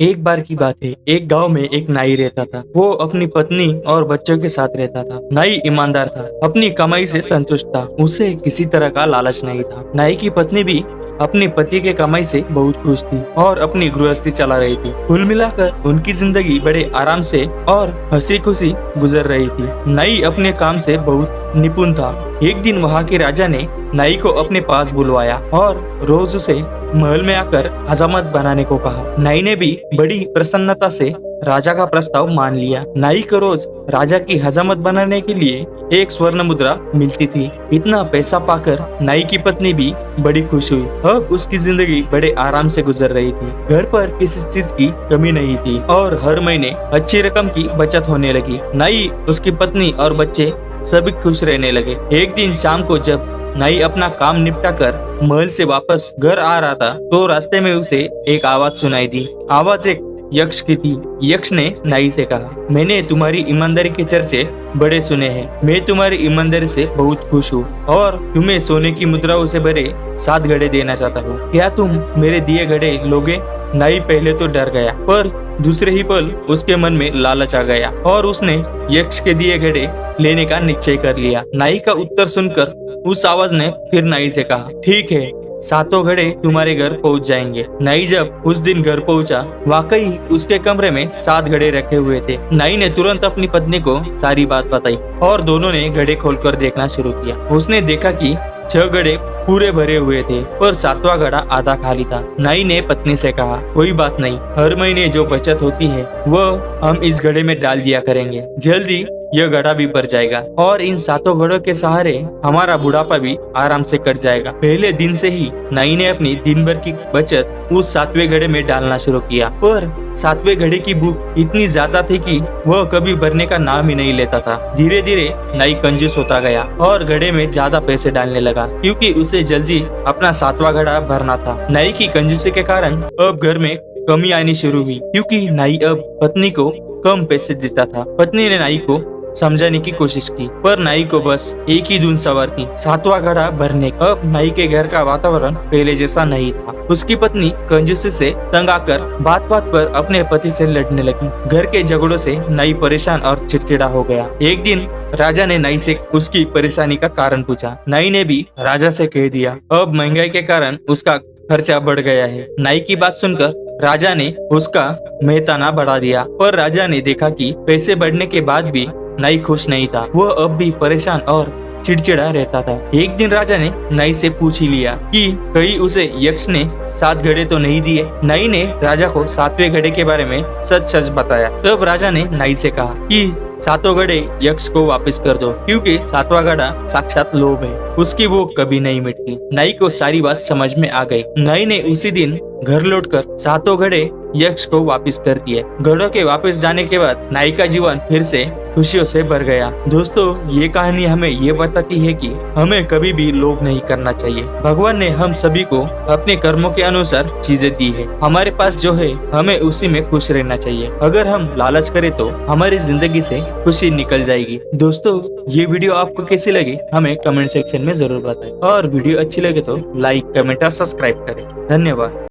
एक बार की बात है, एक गांव में एक नाई रहता था। वो अपनी पत्नी और बच्चों के साथ रहता था। नाई ईमानदार था, अपनी कमाई से संतुष्ट था, उसे किसी तरह का लालच नहीं था। नाई की पत्नी भी अपने पति के कमाई से बहुत खुश थी और अपनी गृहस्थी चला रही थी। कुल मिलाकर उनकी जिंदगी बड़े आराम से और हंसी खुशी गुजर रही थी। नाई अपने काम से बहुत निपुण था। एक दिन वहाँ के राजा ने नाई को अपने पास बुलवाया और रोज उसे महल में आकर हजामत बनाने को कहा। नाई ने भी बड़ी प्रसन्नता से राजा का प्रस्ताव मान लिया। नाई को रोज राजा की हजामत बनाने के लिए एक स्वर्ण मुद्रा मिलती थी। इतना पैसा पाकर नाई की पत्नी भी बड़ी खुश हुई। अब उसकी जिंदगी बड़े आराम से गुजर रही थी। घर पर किसी चीज की कमी नहीं थी और हर महीने अच्छी रकम की बचत होने लगी। नाई, उसकी पत्नी और बच्चे सभी खुश रहने लगे। एक दिन शाम को जब नाई अपना काम निपटा कर महल से वापस घर आ रहा था तो रास्ते में उसे एक आवाज सुनाई दी। आवाज एक यक्ष की थी। यक्ष ने नाई से कहा, मैंने तुम्हारी ईमानदारी के चर्चे बड़े सुने हैं। मैं तुम्हारी ईमानदारी से बहुत खुश हूँ और तुम्हें सोने की मुद्राओं से भरे 7 घड़े देना चाहता हूँ। क्या तुम मेरे दिए घड़े लोगे? नाई पहले तो डर गया, पर दूसरे ही पल उसके मन में लालच आ गया और उसने यक्ष के दिए घड़े लेने का निश्चय कर लिया। नाई का उत्तर सुनकर उस आवाज ने फिर नाई से कहा, ठीक है, 7 घड़े तुम्हारे घर पहुंच जाएंगे। नाई जब उस दिन घर पहुंचा, वाकई उसके कमरे में 7 घड़े रखे हुए थे। नाई ने तुरंत अपनी पत्नी को सारी बात बताई और दोनों ने घड़े खोलकर देखना शुरू किया। उसने देखा कि 6 घड़े पूरे भरे हुए थे पर 7वां घड़ा आधा खाली था। नाई ने पत्नी से कहा, कोई बात नहीं, हर महीने जो बचत होती है वह हम इस घड़े में डाल दिया करेंगे। जल्दी यह घड़ा भी भर जाएगा और इन 7 घड़ों के सहारे हमारा बुढ़ापा भी आराम से कट जाएगा। पहले दिन से ही नाई ने अपनी दिन भर की बचत उस 7वें घड़े में डालना शुरू किया, पर 7वें घड़े की भूख इतनी ज्यादा थी कि वह कभी भरने का नाम ही नहीं लेता था। धीरे धीरे नाई कंजूस होता गया और घड़े में ज्यादा पैसे डालने लगा क्योंकि उसे जल्दी अपना 7वां घड़ा भरना था। नाई की कंजूसी के कारण अब घर में कमी आनी शुरू हुई क्योंकि नाई अब पत्नी को कम पैसे देता था। पत्नी ने नाई को समझाने की कोशिश की पर नाई को बस एक ही धुन सवार थी, 7वां घड़ा भरने। अब नाई के घर का वातावरण पहले जैसा नहीं था। उसकी पत्नी कंजूसी से तंग आकर बात बात पर अपने पति से लड़ने लगी। घर के झगड़ों से नाई परेशान और चिड़चिड़ा हो गया। एक दिन राजा ने नाई से उसकी परेशानी का कारण पूछा। नाई ने भी राजा से कह दिया अब महंगाई के कारण उसका खर्चा बढ़ गया है। नाई की बात सुनकर राजा ने उसका मेहताना बढ़ा दिया, पर राजा ने देखा कि पैसे बढ़ने के बाद भी नाई खुश नहीं था। वह अब भी परेशान और चिड़चिड़ा रहता था। एक दिन राजा ने नाई से पूछ ही लिया कि कहीं उसे यक्ष ने 7 घड़े तो नहीं दिए। नाई ने राजा को 7वें घड़े के बारे में सच सच बताया। तब राजा ने नाई से कहा कि 7 घड़े यक्ष को वापस कर दो क्योंकि 7वां घड़ा साक्षात लोभ है, उसकी वो कभी नहीं मिटती। नाई को सारी बात समझ में आ गई। नाई ने उसी दिन घर लौटकर 7 घड़े यक्ष को वापस कर दिए। घड़ों के वापस जाने के बाद नाई का जीवन फिर से खुशियों से भर गया। दोस्तों, ये कहानी हमें ये बताती है कि हमें कभी भी लोभ नहीं करना चाहिए। भगवान ने हम सभी को अपने कर्मों के अनुसार चीजें दी है। हमारे पास जो है हमें उसी में खुश रहना चाहिए। अगर हम लालच करें तो हमारी जिंदगी से खुशी निकल जाएगी। दोस्तों, ये वीडियो आपको कैसी लगी हमें कमेंट सेक्शन में जरूर बताएं और वीडियो अच्छी लगे तो लाइक, कमेंट और सब्सक्राइब करें। धन्यवाद।